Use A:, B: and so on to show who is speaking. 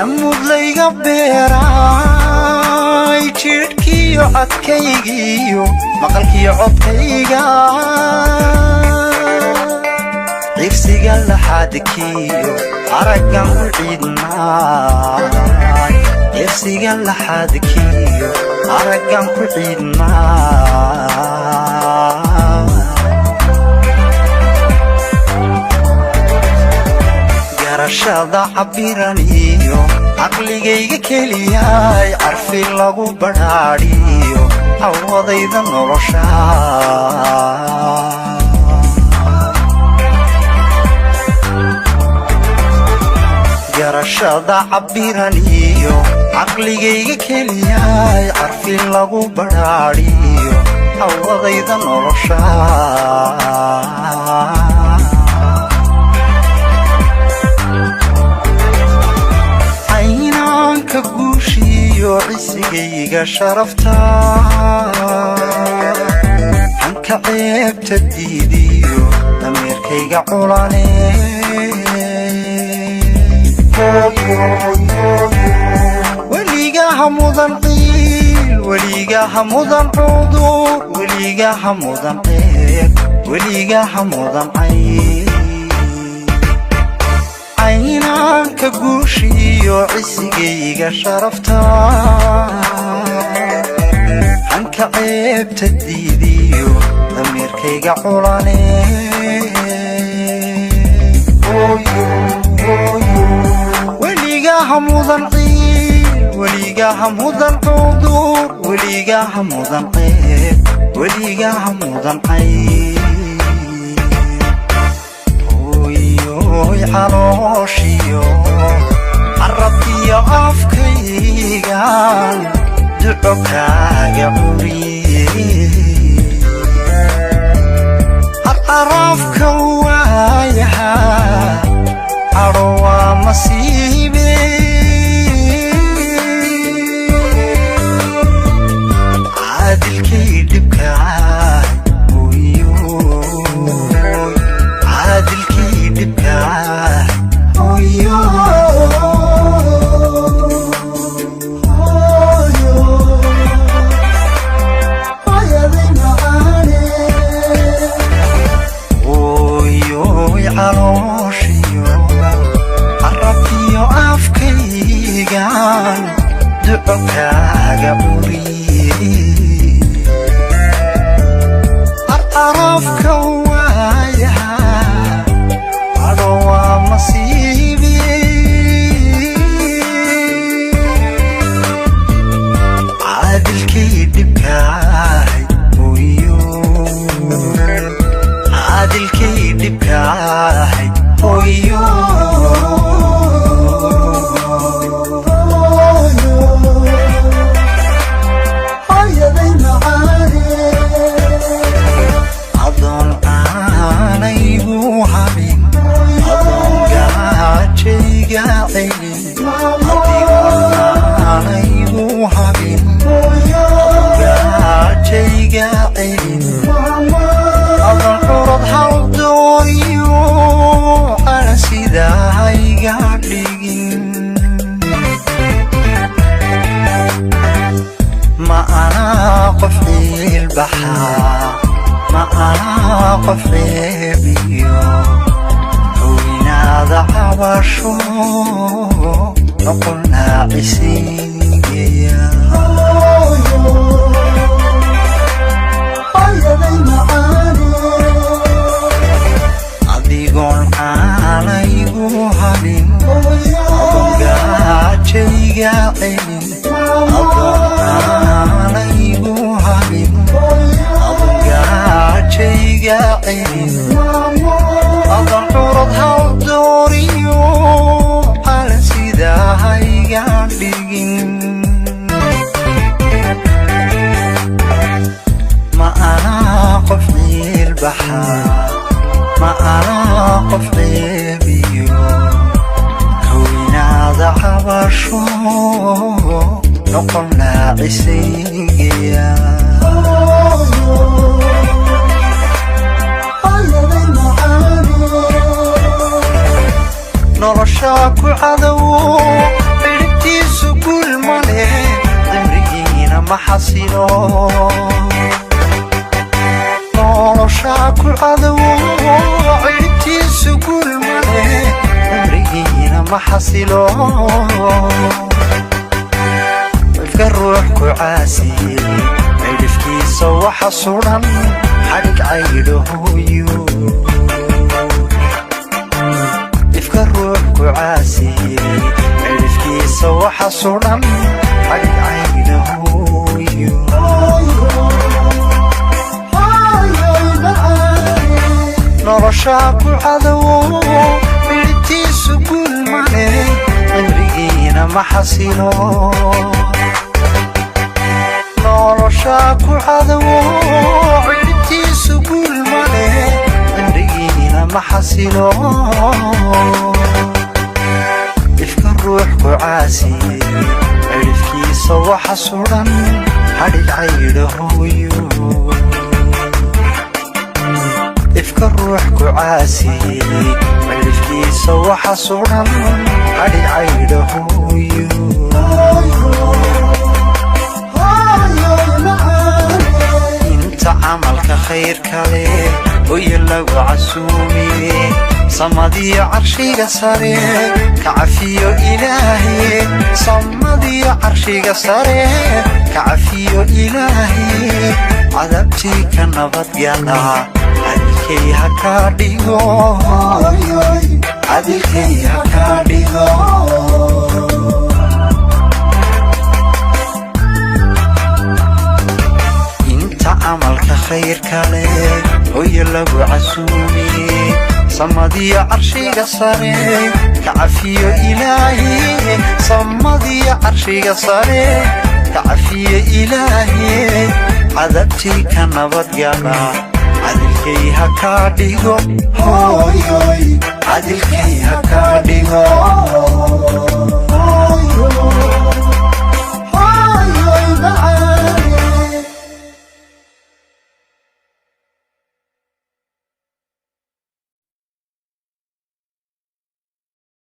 A: عمود ليغا بيراي جيركيو عدكيغيو مقالكيو عدكيغا عفسيغا لحادكيو عرقان كعيدناي عفسيغا لحادكيو عرقان كعيدناي رشاد عبيرانيو عقليغيغا كلياي عرفي لغو بداريو عوضيدا نولوشا يا رشاد عبيرانيو عقليغيغا كلياي عرفي لغو بداريو عوضيدا نولوشا كبوشيو عسيغيغا شرفتا عنك عيب تديديو ضميركيغا عولاني وليغا همودان قيل وليغا همودان عودور وليغا همودان قيل وليغا همودان عيل عينان كبوشيو عسيغيغا شرفتا عنك عيب تديديو ضميركيغا عولاني وليغا همودان قيل وليغا همودان عودور وليغا همودان قيل وليغا همودان عيل حلوشيو عربتي أفكيغان دعوكاغا عوري عرف كوايها عروا مصيبي عادل كيدبكاي عادل كيدبكاي دعوكاغا عوري عرف كوايها عروا مصيبي عادل كيدبكاي عادل كيدبكاي ما أنا قفي بيو هوينا ذا عباشو نقلنا عسيقيا أديقون عليقو هبين أبنقا جيقا عيني أبنقا عليقو هبين شيء عين أظن عرضها ودوريو على سيدا هاي قاعدين ما أنا قفني البحر ما أنا قفني بيو كوينا ذهب شو نقلنا عسيقيا نرشاك عدو ciribtiisu guul male cimrigiina ma xasilo noloshaa ku cadowo ciribtiisu guul male cimrigiina ma xasilo ifka ruux ku caasiyey cirifkiisa waxa suran xadhig caydhahooyo ifka ruux ku caasiyey cirifkiisa waxa suran xadhig caydhahooyo noloshaa ku cadowo ciribtiisu guul male cimrigiina ma xasilo noloshaa ku cadowo ciribtiisu guul male cimrigiina ma xasilo ifka ruux ku caasiyey cirifkiisa waxa suran xadhig caydhahooyo ifka ruux ku caasiyey cirifkiisa waxa suran xadhig caydhahooyo inta camalka khayrka leh hoyo lagu casuumiye samadiyo carshiga sare ka cafiyo ilaahay samadiyo carshiga sare ka cafiyo ilaahay cadabtii ka nabadgala cadilkay ha kaa dhigo cadilkay ha kaa dhigo inta camalka khayrka leh hoyo lagu casuumiye samadiyo carshiga sare ka cafiyo ilaahay samadiyo carshiga sare ka cafiyo ilaahay cadabtii ka nabadgala cadilkay ha kaa dhigo cadilkay ha kaa